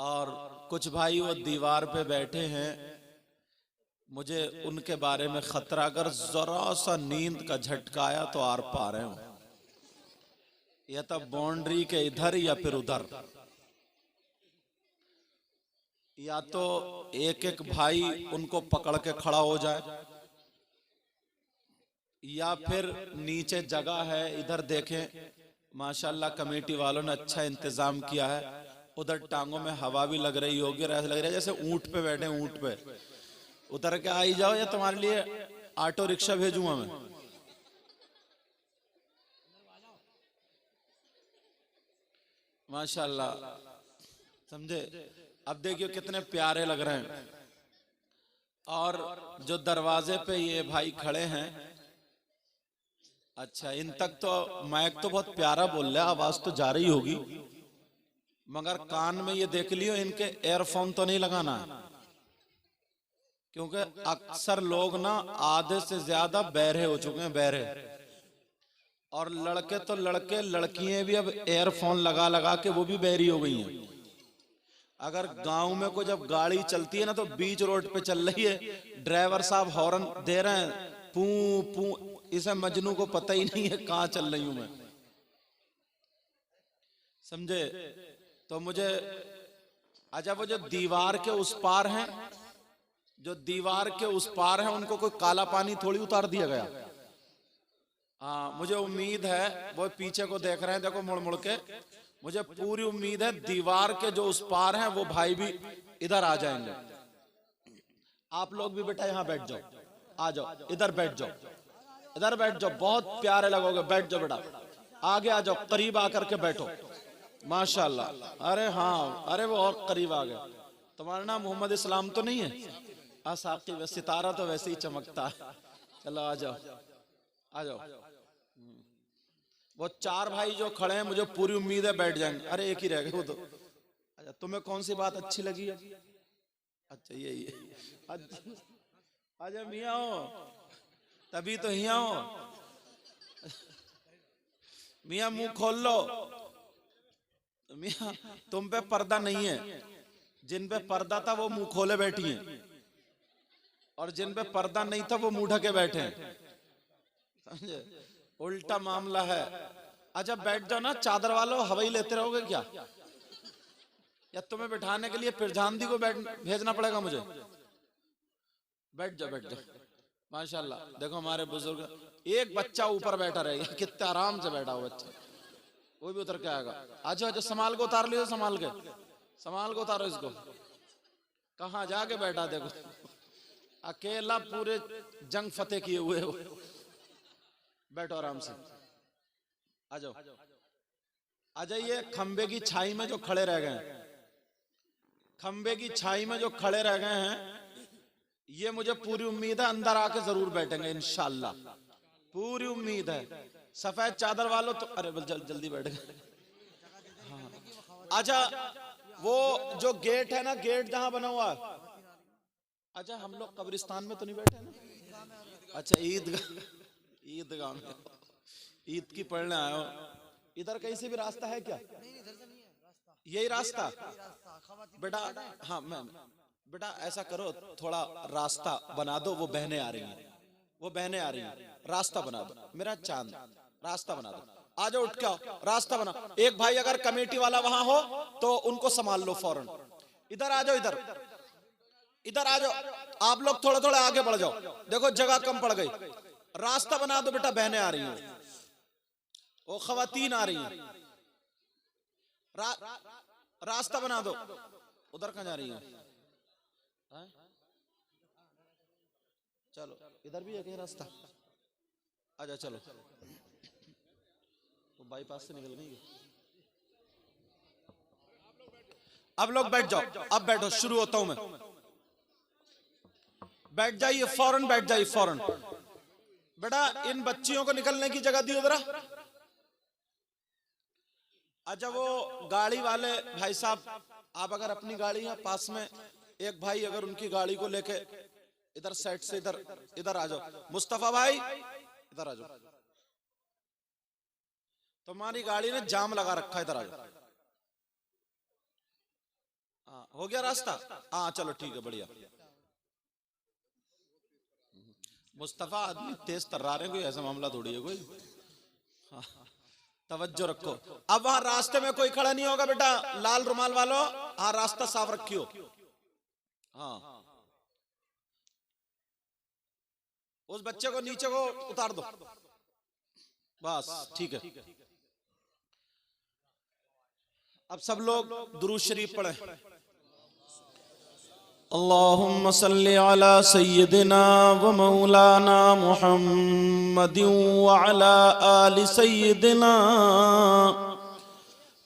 और कुछ भाई वो दीवार पे बैठे हैं, मुझे उनके बारे में खतरा, अगर जरा सा नींद का झटका आया तो आर पार है, या तो बाउंड्री के इधर या फिर उधर, या तो एक एक भाई उनको पकड़ के खड़ा हो जाए, या फिर नीचे जगह है इधर देखें, माशाल्लाह कमेटी वालों ने अच्छा इंतजाम किया है, उधर टांगों में हवा भी लग रही होगी और ऐसा लग रहा है जैसे ऊंट पे बैठे, ऊंट पे उतर के आई जाओ या तुम्हारे लिए ऑटो रिक्शा भेजूंगा मैं। माशाल्लाह, समझे। अब देखियो कितने प्यारे लग रहे हैं। और जो दरवाजे पे ये भाई खड़े हैं, अच्छा इन तक तो माइक तो बहुत प्यारा बोल रहा है, आवाज तो जा रही होगी, मगर कान में ये देख लियो इनके एयरफोन तो नहीं लगाना है, क्योंकि अक्सर लोग ना आधे से ज्यादा बहरे हो चुके हैं, बहरे। और लड़के तो लड़के, लड़कियां भी अब एयरफोन लगा लगा के वो भी बहरी हो गई हैं। अगर गांव में कोई जब गाड़ी चलती है ना तो बीच रोड पे चल रही है, ड्राइवर साहब हॉर्न दे रहे हैं, पू पू, इसे मजनू को पता ही नहीं है कहां चल रही हूं मैं, समझे। तो मुझे अच्छा, वो जो दीवार के उस पार हैं, जो दीवार के उस पार हैं, उनको कोई काला पानी थोड़ी उतार दिया गया। हाँ, मुझे उम्मीद है वो पीछे को देख रहे हैं, देखो मुड़ मुड़ के, मुझे पूरी उम्मीद है दीवार के जो उस पार हैं वो भाई भी इधर आ जाएंगे। आप लोग भी बेटा यहाँ बैठ जाओ, आ जाओ इधर बैठ जाओ, इधर बैठ जाओ, बहुत प्यारे लगोगे, बैठ जाओ बेटा, आगे आ जाओ, करीब आकर के बैठो, माशाल्लाह। अरे हाँ, अरे वो और करीब आ गए। तुम्हारा नाम मोहम्मद इस्लाम तो नहीं है? साकिब, सितारा तो वैसे ही चमकता है। चलो आ जाओ, आ जाओ। वो चार भाई जो खड़े हैं मुझे पूरी उम्मीद है बैठ जाएंगे। अरे एक ही रह गए वो तो। अच्छा, तुम्हें कौन सी बात अच्छी लगी है? अच्छा यही है। अच्छा मियाँ हो, तभी तो यहाँ हो। मियाँ मुंह खोल लो। मियाँ तुम पे पर्दा नहीं है, जिन पे पर्दा था वो मुंह खोले बैठी हैं, और जिन पे पर्दा नहीं था वो मुंह ढके बैठे हैं, समझे, उल्टा मामला है। अच्छा बैठ जाओ ना, चादर वालों हवाई लेते रहोगे क्या, या तुम्हें बिठाने के लिए फिरजांदी को भेजना पड़ेगा मुझे? बैठ जाओ, बैठ जाओ, माशाल्लाह। देखो हमारे बुजुर्ग, एक बच्चा ऊपर बैठा रहेगा, कितने आराम से बैठा हो बच्चा, वो भी उतर के आएगा। अच्छा अच्छा, संभाल को उतार लियो, संभाल के, संभाल को उतारो इसको, कहाँ जाके बैठा देखो, अकेला पूरे जंग फतेह किए हुए हो। बैठो आराम से, आ जाओ, आ जाइए। खंबे की छाई में जो खड़े रह गए हैं, खंबे की छाई में जो खड़े रह गए हैं, ये मुझे पूरी उम्मीद है अंदर आके जरूर बैठेंगे इंशाल्लाह, पूरी उम्मीद है। सफेद चादर वालों तो अरे जल्दी बैठ गए। हाँ। अच्छा, वो जो गेट है ना, गेट जहां बना हुआ है, अच्छा हम लोग कब्रिस्तान में तो नहीं बैठे ना? अच्छा ईदगाह, ईदगाह में ईद की पढ़ने आए हो। इधर कहीं से भी रास्ता है क्या? यही रास्ता बेटा? हाँ मैं, बेटा ऐसा करो, थोड़ा रास्ता बना दो, वो बहने आ रही हैं, वो बहने आ रही हैं, रास्ता बना दो मेरा चांद, रास्ता बना दो। आ जाओ, उठ के आओ, रास्ता बना। एक भाई अगर कमेटी वाला वहां हो तो उनको संभाल लो फौरन। इधर आ जाओ, इधर इधर आ जाओ, आप लोग थोड़े थोड़े आगे बढ़ जाओ, देखो जगह कम पड़ गई, रास्ता बना दो बेटा, बहने आ रही हैं, वो खवातीन आ रही हैं, रास्ता बना दो। उधर कहाँ जा रही है? चलो इधर भी है कहीं रास्ता, आजा चलो, तो बाईपास से निकल गई। अब लोग बैठ जाओ, अब बैठो, शुरू होता हूं मैं, बैठ जाइए फौरन, बैठ जाइए फौरन। बेटा इन बच्चियों को निकलने की जगह दी जरा। अच्छा वो गाड़ी वाले भाई साहब, आप अगर अपनी गाड़ी है पास में, एक भाई अगर उनकी गाड़ी को लेके इधर साइड से इधर इधर आ जाओ, मुस्तफा भाई इधर आ जाओ, तुम्हारी गाड़ी ने जाम लगा रखा है, इधर आ जाओ। हो गया रास्ता? हाँ चलो ठीक है, बढ़िया। मुस्तफा आदमी तेज तर्रार है, कोई ऐसा मामला थोड़ी है कोई। हाँ, तवज्जो रखो। अब वहां रास्ते में कोई खड़ा नहीं होगा बेटा, लाल रुमाल वालों, हाँ रास्ता साफ रखियो। हाँ, उस बच्चे को नीचे को उतार दो, बस ठीक है। अब सब लोग दुरूद शरीफ पढ़े। अल्लाहुम्मा सल्ली अला सय्यिदिना व मौलाना मुहम्मदिन व अला आलि सय्यिदिना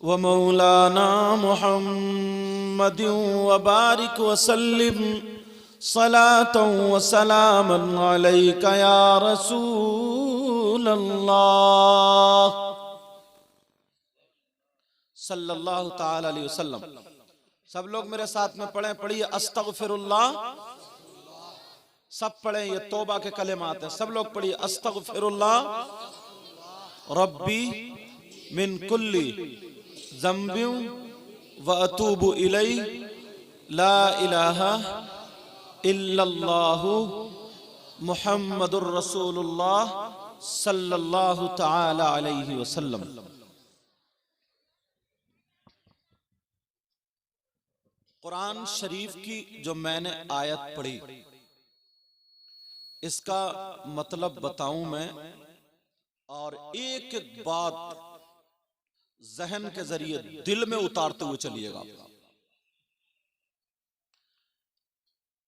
व मौलाना मुहम्मदिन व बारिक व सल्लिम सलातन व सलामन अलैका या रसूल अल्लाह सल्लल्लाहु ताला अलैहि वसल्लम। सब लोग मेरे साथ में पढ़े, पढ़िए अस्तगफिरुल्लाह। सब पढ़े, ये तौबा के कलिमात हैं। सब लोग पढ़िए अस्तगफिरुल्लाह रब्बी मिन कुल्ली ज़ंबिन व अतूबु इलैहि ला इलाहा इल्लल्लाहु मुहम्मदुर रसूलुल्लाह सल्लल्लाहु ताला अलैहि वसल्लम। कुरान शरीफ की जो मैंने आयत पढ़ी, इसका मतलब बताऊं मैं, और एक एक बात जहन के जरिए दिल में उतारते हुए चलिएगा।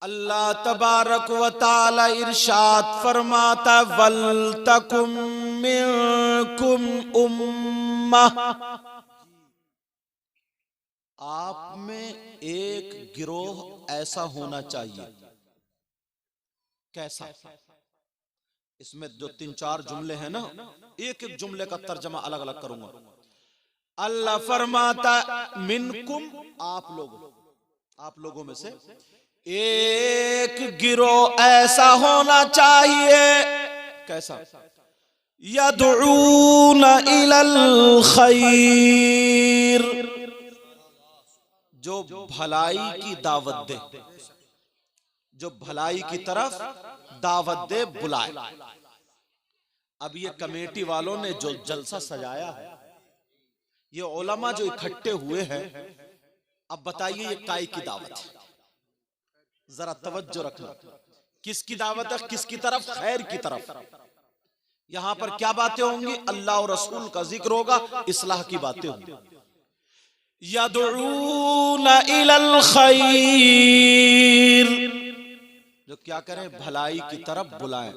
अल्लाह तबारक व तआला इरशाद फरमाता, वल तकुम मिनकुम उम्मह, आप में एक गिरोह ऐसा होना चाहिए। कैसा? इसमें जो 3-4 जुमले हैं ना, एक एक जुमले का तर्जमा अलग अलग करूंगा। अल्लाह फरमाता मिनकुम, आप लोगों में से एक गिरोह ऐसा होना चाहिए। कैसा? यदऊन इलल खैर, जो भलाई की दावत दे, जो भलाई की तरफ दावत दे, बुलाए। अब ये कमेटी वालों ने जो जलसा सजाया है, ये उलमा जो इकट्ठे हुए हैं, अब बताइए ये काय की दावत है? जरा तवज्जो रखना। किसकी दावत है? किसकी तरफ? खैर की तरफ। यहां पर क्या बातें होंगी? अल्लाह और रसूल का जिक्र होगा, इस्लाह की बातें होंगी। यदऊन इलल खैर, जो क्या करें? भलाई की तरफ बुलाएं।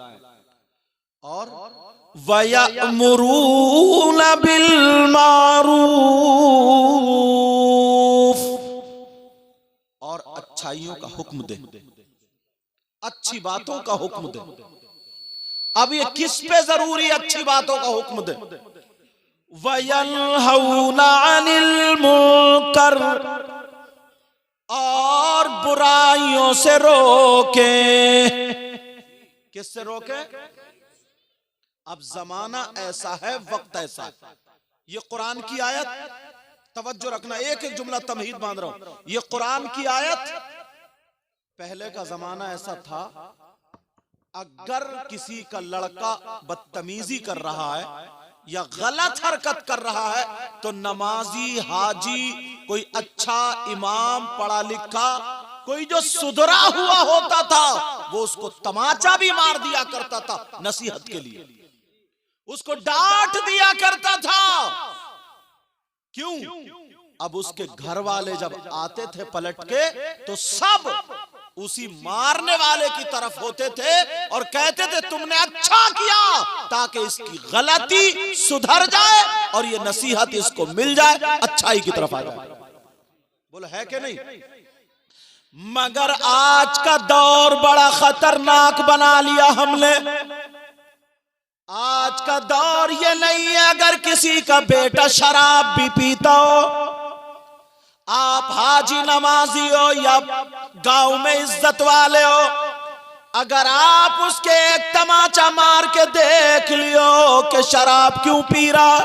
और वयअमुरून बिल मारूफ, और अच्छाइयों का हुक्म दे, अच्छी बातों का हुक्म दे। अब ये किस पे जरूरी अच्छी बातों का हुक्म दे? वयनहौना अनिल मुनकर, और बुराइयों से रोके। किससे रोके? अब जमाना ऐसा है, वक्त ऐसा है। ये कुरान की आयत, तवज्जो रखना, एक एक जुमला तमहीद बांध रहा हूं। ये कुरान की आयत, पहले का जमाना ऐसा था, अगर किसी का लड़का बदतमीजी कर रहा है या गलत हरकत कर रहा है, तो नमाजी, हाजी, कोई अच्छा इमाम, पढ़ा लिखा, कोई जो सुधरा हुआ होता था, वो उसको तमाचा भी मार दिया करता था नसीहत के लिए, उसको डांट दिया करता था। क्यों? अब उसके घर वाले जब आते थे पलट के, तो सब उसी मारने वाले की तरफ होते थे और कहते थे तुमने अच्छा किया, ताकि इसकी गलती सुधर जाए और ये नसीहत इसको मिल जाए, अच्छाई की तरफ आ जाए। बोलो है कि नहीं? मगर आज का दौर बड़ा खतरनाक बना लिया हमने। आज का दौर ये नहीं है अगर किसी का बेटा शराब भी पीता हो, आप हाजी नमाजी हो या गांव में इज्जत वाले हो, अगर आप उसके एक तमाचा मार के देख लियो कि शराब क्यों पी रहा,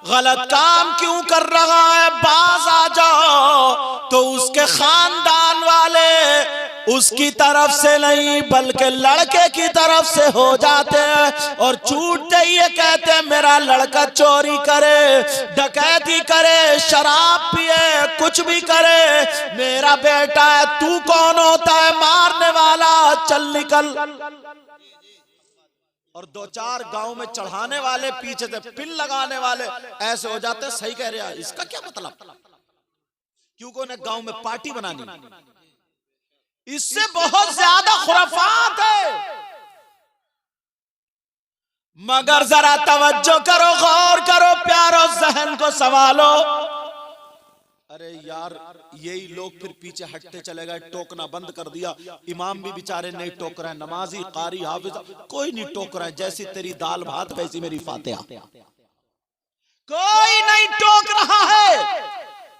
गलत काम क्यों कर रहा है, बाज आ जाओ, तो उसके उसके खानदान वाले उसकी तरफ से नहीं बल्कि लड़के की तरफ से हो जाते हैं और छूटते ही ये कहते हैं मेरा लड़का चोरी करे, डकैती करे, शराब पिए, कुछ भी करे, मेरा बेटा है, तू कौन होता है मारने वाला, चल निकल। और दो चार गांव में चढ़ाने वाले पीछे से पिन लगाने वाले ऐसे हो जाते, सही कह रहे हैं, इसका क्या मतलब, क्योंकि उन्हें गांव में पार्टी बनानी, इससे बहुत ज्यादा खुराफात है। मगर जरा तवज्जो करो, गौर करो, प्यारो जहन को संभालो। अरे यार यही लोग फिर पीछे हटते चले गए, टोकना बंद कर दिया, इमाम भी बेचारे नहीं टोक रहे, नमाजी, कारी, हाफिज कोई नहीं टोक रहा है, जैसी तेरी दाल भात वैसी मेरी फातिहा, कोई नहीं टोक रहा है।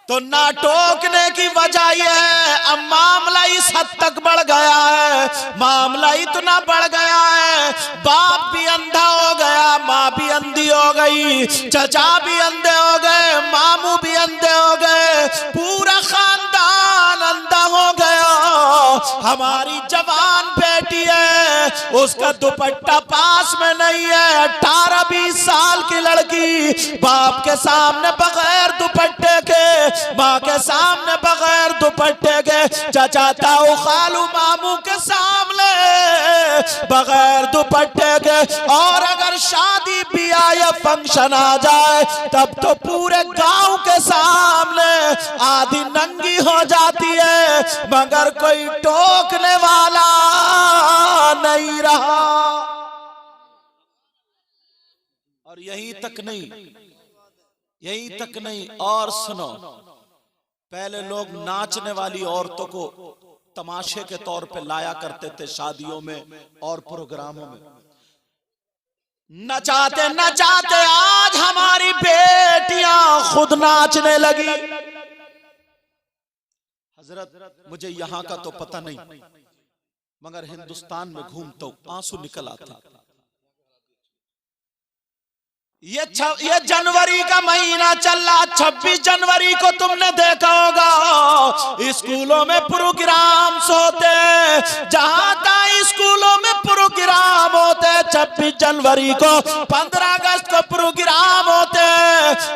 तो ना टोकने की वजह यह है अब मामला इस हद तक बढ़ गया है, मामला इतना बढ़ गया है, बाप भी अंधा हो गया, माँ भी अंधी हो गई, चचा भी अंधे हो गए, मामू भी अंधे हो गए, पूरा खानदान अंधा हो गया। हमारी जवान बेटी है, उसका दुपट्टा पास में नहीं है, 18-20 साल की लड़की बाप के सामने बगैर दुपट्टे के, माँ के सामने बगैर दुपट्टे के, चाचा ताऊ खालू मामू के सामने बगैर दुपट्टे के, और अगर शादी ब्याह या फंक्शन आ जाए तब तो पूरे गांव के सामने आधी नंगी हो जाती है, मगर कोई टोकने वाला नहीं रहा। और यहीं तक नहीं, और सुनो, पहले लोग नाचने वाली औरतों को तमाशे के तौर पे लाया करते थे शादियों में और प्रोग्रामों में, नचाते नचाते आज हमारी बेटियां खुद नाचने लगी। हजरत मुझे यहां का तो पता नहीं, मगर हिंदुस्तान में घूमता हूं आंसू निकल आते। ये जनवरी का महीना चल रहा, 26 जनवरी को तुमने देखा होगा स्कूलों में प्रोग्राम्स होते, जहां तक स्कूलों में प्रोग्राम होते, 26 जनवरी को, 15 अगस्त को प्रोग्राम होते।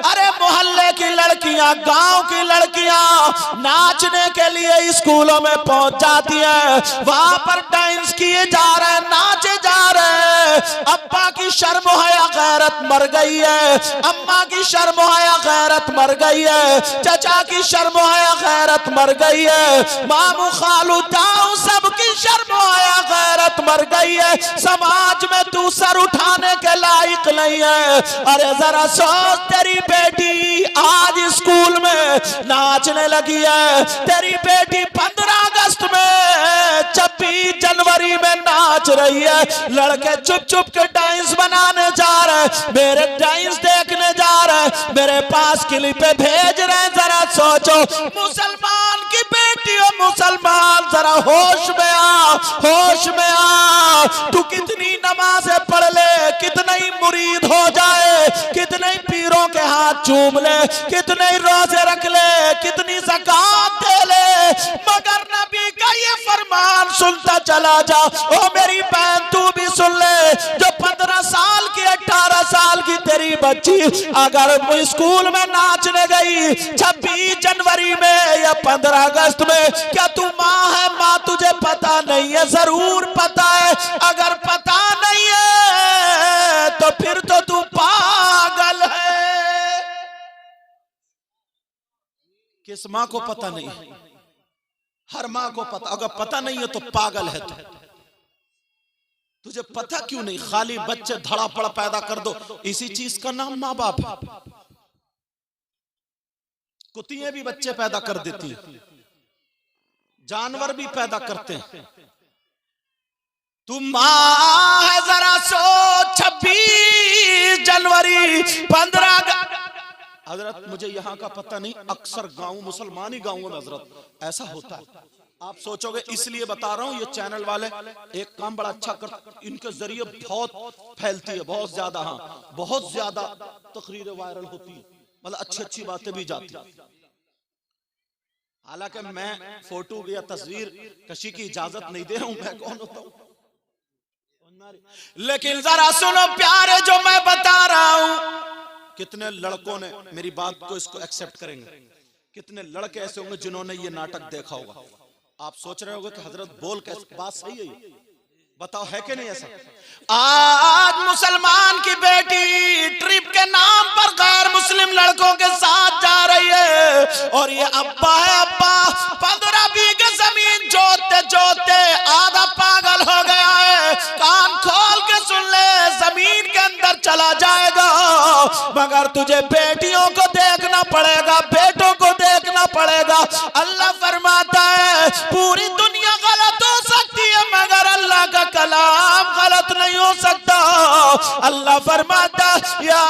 अरे मोहल्ले की लड़कियां, गांव की लड़कियां नाचने के लिए स्कूलों में पहुंच जाती हैं, वहां पर डांस किए जा रहे, नाचे जा रहे। अब्बा की शर्म हया गैरत मर गई है, अम्मा की शर्म हया गैरत मर गई है, चचा की शर्म हया गैरत मर गई है, मामू खालू ताऊ सबकी शर्म हया गैरत मर गई है। समाज में तू सर उठाने के लायक नहीं है। अरे जरा सोच, तेरी बेटी आज स्कूल में नाचने लगी है, तेरी बेटी 15 अगस्त में, 26 जनवरी में नाच रही है, लड़के चुप चुप के डांस बनाने जा रहे, मेरे डांस देखने जा रहे, मेरे पास क्लिप भेज रहे। जरा सोचो, मुसलमान की बेटी हो, मुसलमान, जरा होश में आ, होश में आ। तू कितनी नमाजें पढ़ ले, कितने ही मुरीद हो जाए, कितने ही पीरों के हाथ चूम ले, कितने ही रोजे रख ले, कितनी ज़कात दे ले, मगर नबी का ये फरमान सुनता चला जा। ओ मेरी बहन तू भी सुन ले, जो 15 साल की, 18 साल की तेरी बच्ची अगर स्कूल में नाचने गई 26 जनवरी में या 15 अगस्त में, क्या तू माँ है? माँ तुझे पता नहीं है? जरूर पता है। अगर पता नहीं है तो फिर तो तू पागल है। किस माँ को पता नहीं? हर माँ को पता। अगर पता नहीं है तो पागल है तू। तुझे पता क्यों नहीं? खाली बच्चे धड़ापड़ पैदा कर दो, इसी चीज का नाम माँ बाप है। कुत्तियां भी बच्चे पैदा कर देती है, जानवर भी पैदा करते हैं। तुम माँ है, जरा सोच, 26 जनवरी 15 हजरत मुझे यहाँ का पता नहीं, अक्सर गांव, मुसलमानी गांवों में हजरत ऐसा होता है। आप सोचोगे इसलिए बता रहा हूं। ये चैनल वाले एक काम बड़ा अच्छा कर, इनके जरिए बहुत फैलती है, बहुत ज्यादा, हाँ बहुत ज्यादा तकरीरें वायरल होती है, मतलब अच्छी अच्छी बातें भी जाती है। हालांकि मैं फोटो या तस्वीर कशी की इजाजत नहीं दे रहा हूं, मैं कौन होता हूं। लेकिन जरा सुनो प्यारे, जो मैं बता रहा हूं, कितने लड़कों ने मेरी बात को इसको एक्सेप्ट करेंगे, कितने लड़के ऐसे होंगे जिन्होंने ये नाटक देखा होगा। आप सोच रहे होंगे कि हजरत बोल कैसे, बात सही है, बताओ है कि नहीं ऐसा। आज मुसलमान की बेटी ट्रिप के नाम पर गैर मुस्लिम लड़कों के साथ जा रही है, और ये अब्बा है, अब्बा 15 बीघे जमीन जोतते जोतते आधा पागल हो गया है। कान खोल के सुन ले, जमीन के अंदर चला जाएगा, मगर तुझे बेटियों को देखना पड़ेगा, बेटों को देखना पड़ेगा। अल्लाह फरमाता है पूरी दुनिया गलत हो सकती है मगर अल्लाह का कलाम गलत नहीं हो सकता। अल्लाह फरमाता या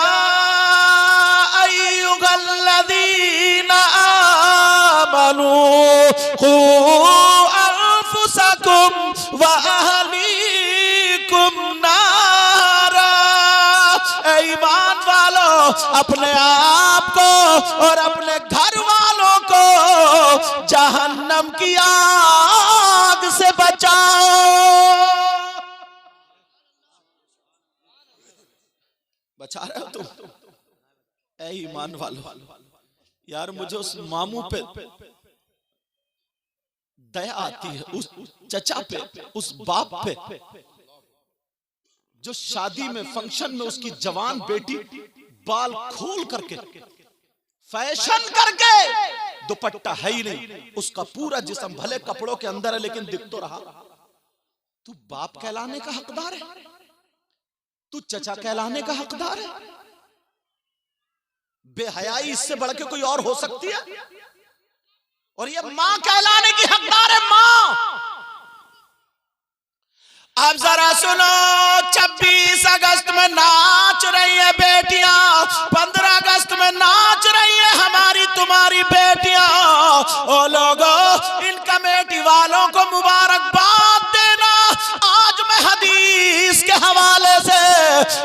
अय्युहल्लज़ीना आमनू खू अनफुसकुम व अहलीकुम नारा। ईमान वालों, अपने आप को और अपने घर वालों को जहन्नम की आग से बचाओ। बचा रहे हो तुम? ऐ ईमान वालों, यार मुझे उस मामू पे दया आती है, उस चचा पे, उस बाप पे, जो शादी में फंक्शन में उसकी जवान बेटी बाल खोल करके फैशन करके, दुपट्टा है ही नहीं, उसका पूरा जिस्म भले कपड़ों के अंदर है लेकिन दिख तो रहा। तू बाप कहलाने का हकदार है, तू चचा कहलाने का हकदार है। बेहयाई इससे बढ़ के कोई और हो सकती है? और ये मां कहलाने की हकदार है, मां। अब जरा सुनो, 26 अगस्त में नाच रही है बेटियां, 15 अगस्त में नाच रही है हमारी तुम्हारी बेटियां। ओ लोगों, इन कमेटी वालों को मुबारकबाद देना। आज मैं हदीस के हवाले से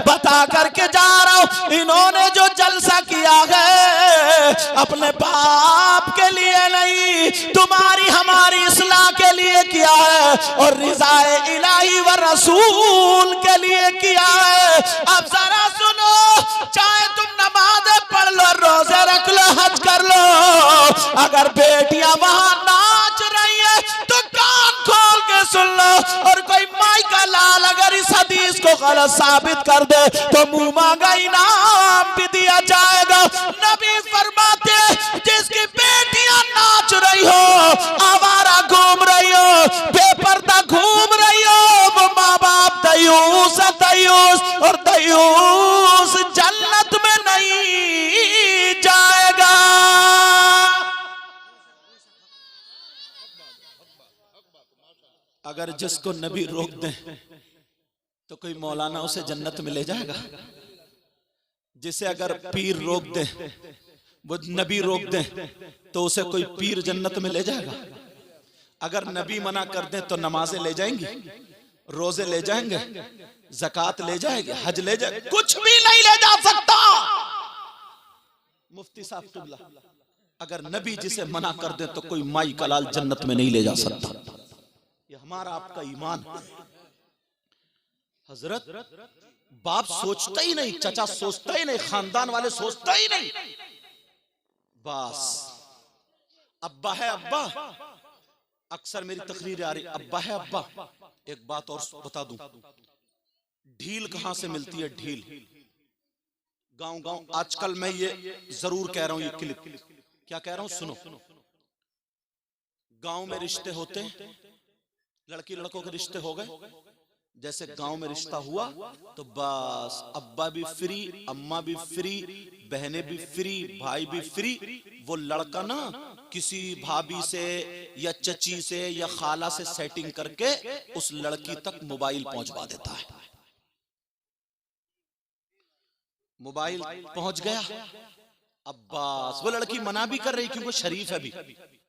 बता करके जा रहा हूं, इन्होंने जो जलसा किया है अपने बाप के लिए नहीं, तुम्हारी हमारी इस्लाह के लिए किया है और रिज़ाए इलाही व रसूल के लिए किया है। अब जरा सुनो, चाहे तुम नमाज़ें पढ़ लो, रोजे रख लो, हज कर लो, अगर बेटियां वहां नाच रही है तो कान खोल के सुन लो। और कोई माई का लाल अगर इस हदीस को गलत साबित कर दे तो मुंह मांगा इनाम भी दिया जाएगा। नबी फरमाते जिसकी बेटियां नाच रही हो, आवारा घूम रही हो, बेपर्दा घूम रही हो, वो माँ बाप दयूस है, दयूस, और दयूस जन्नत में नहीं जाएगा। अगर जिसको नबी रोक दे तो कोई मौलाना उसे जन्नत में ले जाएगा? जिसे अगर पीर रोक दे, वो नबी रोक दे तो उसे कोई पीर जन्नत में ले जाएगा? अगर नबी मना कर दे तो नमाजें ले जाएंगी, रोजे ले जाएंगे, ज़कात ले जाएंगे, हज ले जाएंगे, कुछ भी नहीं ले जा सकता। मुफ्ती साहब तुबला, अगर नबी जिसे मना कर दे तो कोई माई का लाल जन्नत में नहीं ले जा सकता। ये हमारा आपका ईमान। हजरत बाप सोचता ही नहीं, चचा सोचता ही नहीं, खानदान वाले सोचता ही नहीं, बस अब्बा है अब्बा। अक्सर मेरी तकरीर आ रही, अब्बा है अब्बा। एक बात और बता दूं, ढील कहां से मिलती है? ढील गांव गांव। आजकल मैं ये जरूर कह रहा हूं, ये क्लिप क्या कह रहा हूं सुनो। गांव में रिश्ते होते हैं, लड़की लड़कों के रिश्ते हो गए, जैसे गांव में रिश्ता हुआ तो बस अब्बा भी फ्री, अम्मा भी फ्री, बहनें भी फ्री, भाई भी फ्री। वो लड़का ना किसी भाभी से या चची से या खाला से सेटिंग करके उस लड़की तक मोबाइल पहुंचवा देता है। मोबाइल पहुंच गया, अब बस वो लड़की मना भी कर रही क्योंकि शरीफ है भी,